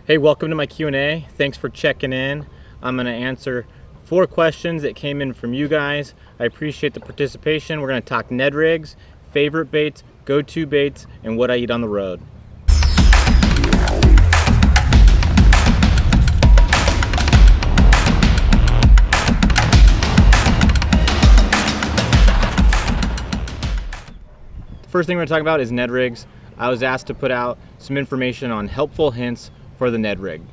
Hey, welcome to my Q&A. Thanks for checking in. I'm going to answer 4 questions that came in from you guys. I appreciate the participation. We're going to talk Ned rigs, favorite baits, go-to baits, and what I eat on the road. The first thing we're going to talk about is Ned rigs. I was asked to put out some information on helpful hints for the Ned rig.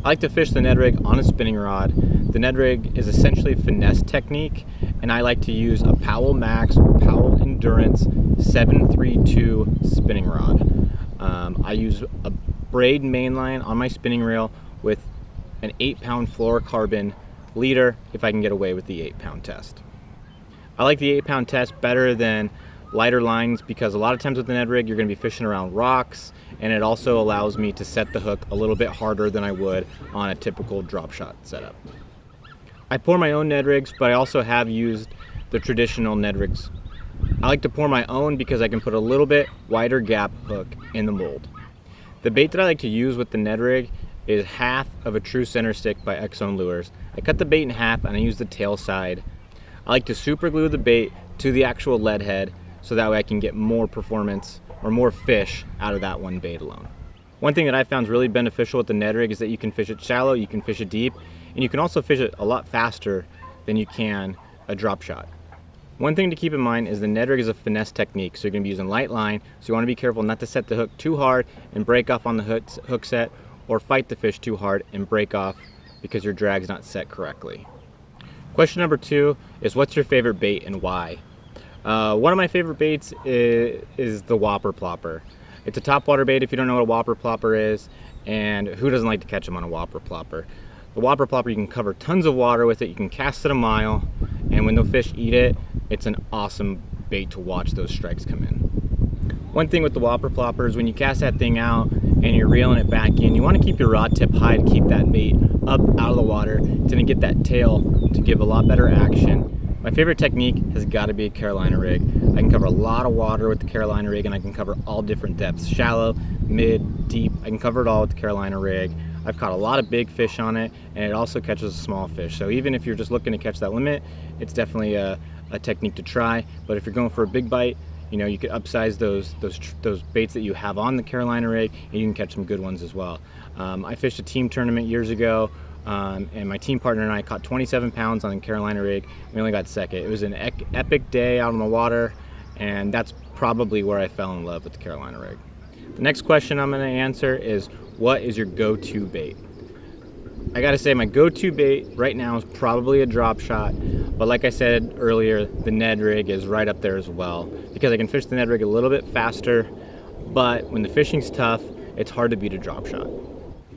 I like to fish the Ned rig on a spinning rod. The Ned rig is essentially a finesse technique, and I like to use a Powell Max or Powell Endurance 732 spinning rod. I use a braid mainline on my spinning reel with an 8-pound fluorocarbon leader if I can get away with the 8-pound test. I like the 8-pound test better than lighter lines because a lot of times with the Ned rig you're going to be fishing around rocks, and it also allows me to set the hook a little bit harder than I would on a typical drop shot setup. I pour my own Ned rigs, but I also have used the traditional Ned rigs. I like to pour my own because I can put a little bit wider gap hook in the mold. The bait that I like to use with the Ned rig is half of a true center stick by X-Zone Lures. I cut the bait in half and I use the tail side. I like to super glue the bait to the actual lead head so that way I can get more performance or more fish out of that one bait alone. One thing that I found is really beneficial with the Ned rig is that you can fish it shallow, you can fish it deep, and you can also fish it a lot faster than you can a drop shot. One thing to keep in mind is the Ned rig is a finesse technique, so you're going to be using light line, so you want to be careful not to set the hook too hard and break off on the hook set, or fight the fish too hard and break off because your drag's not set correctly. Question number 2 is, what's your favorite bait and why? One of my favorite baits is the Whopper Plopper. It's a topwater bait if you don't know what a Whopper Plopper is, and who doesn't like to catch them on a Whopper Plopper? The Whopper Plopper, you can cover tons of water with it, you can cast it a mile, and when the fish eat it, it's an awesome bait to watch those strikes come in. One thing with the Whopper Plopper is when you cast that thing out and you're reeling it back in, you want to keep your rod tip high to keep that bait up out of the water to get that tail to give a lot better action. My favorite technique has got to be a Carolina rig. I can cover a lot of water with the Carolina rig, and I can cover all different depths, shallow, mid, deep. I can cover it all with the Carolina rig. I've caught a lot of big fish on it, and it also catches a small fish. So even if you're just looking to catch that limit, it's definitely a technique to try. But if you're going for a big bite, you know, you could upsize those baits that you have on the Carolina rig, and you can catch some good ones as well. I fished a team tournament years ago, and my team partner and I caught 27 pounds on the Carolina rig. We only got second. It was an epic day out on the water, and that's probably where I fell in love with the Carolina rig. The next question I'm going to answer is, what is your go-to bait? I gotta say, my go-to bait right now is probably a drop shot, but like I said earlier, the Ned rig is right up there as well, because I can fish the Ned rig a little bit faster, but when the fishing's tough, it's hard to beat a drop shot.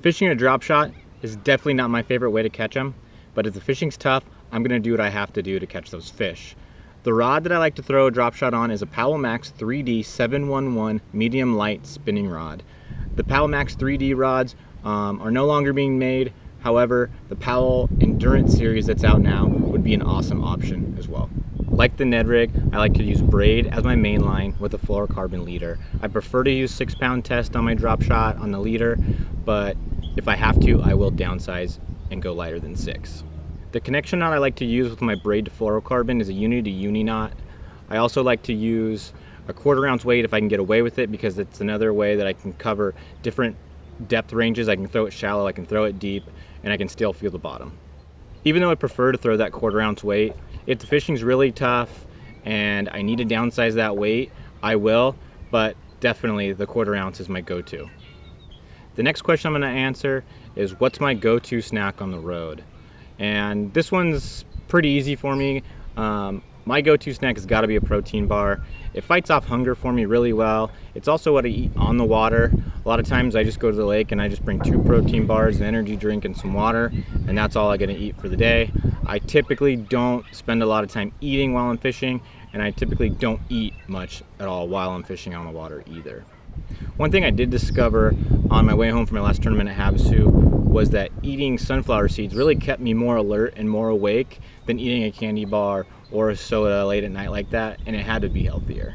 Fishing a drop shot is definitely not my favorite way to catch them, but if the fishing's tough, I'm gonna do what I have to do to catch those fish. The rod that I like to throw a drop shot on is a Powell Max 3D 711 medium light spinning rod. The Powell Max 3D rods are no longer being made. However, the Powell Endurance series that's out now would be an awesome option as well. Like the Ned rig, I like to use braid as my main line with a fluorocarbon leader. I prefer to use 6-pound test on my drop shot on the leader, but if I have to, I will downsize and go lighter than 6. The connection knot I like to use with my braid to fluorocarbon is a uni to uni knot. I also like to use a 1/4 ounce weight if I can get away with it, because it's another way that I can cover different depth ranges. I can throw it shallow, I can throw it deep, and I can still feel the bottom. Even though I prefer to throw that 1/4 ounce weight, if the fishing's really tough and I need to downsize that weight, I will, but definitely the 1/4 ounce is my go-to. The next question I'm going to answer is, what's my go-to snack on the road? And this one's pretty easy for me. My go-to snack has got to be a protein bar. It fights off hunger for me really well. It's also what I eat on the water. A lot of times I just go to the lake and I just bring 2 protein bars, an energy drink, and some water, and that's all I'm gonna eat for the day. I typically don't spend a lot of time eating while I'm fishing, and I typically don't eat much at all while I'm fishing on the water either. One thing I did discover on my way home from my last tournament at Havasu was that eating sunflower seeds really kept me more alert and more awake than eating a candy bar or a soda late at night like that, and it had to be healthier.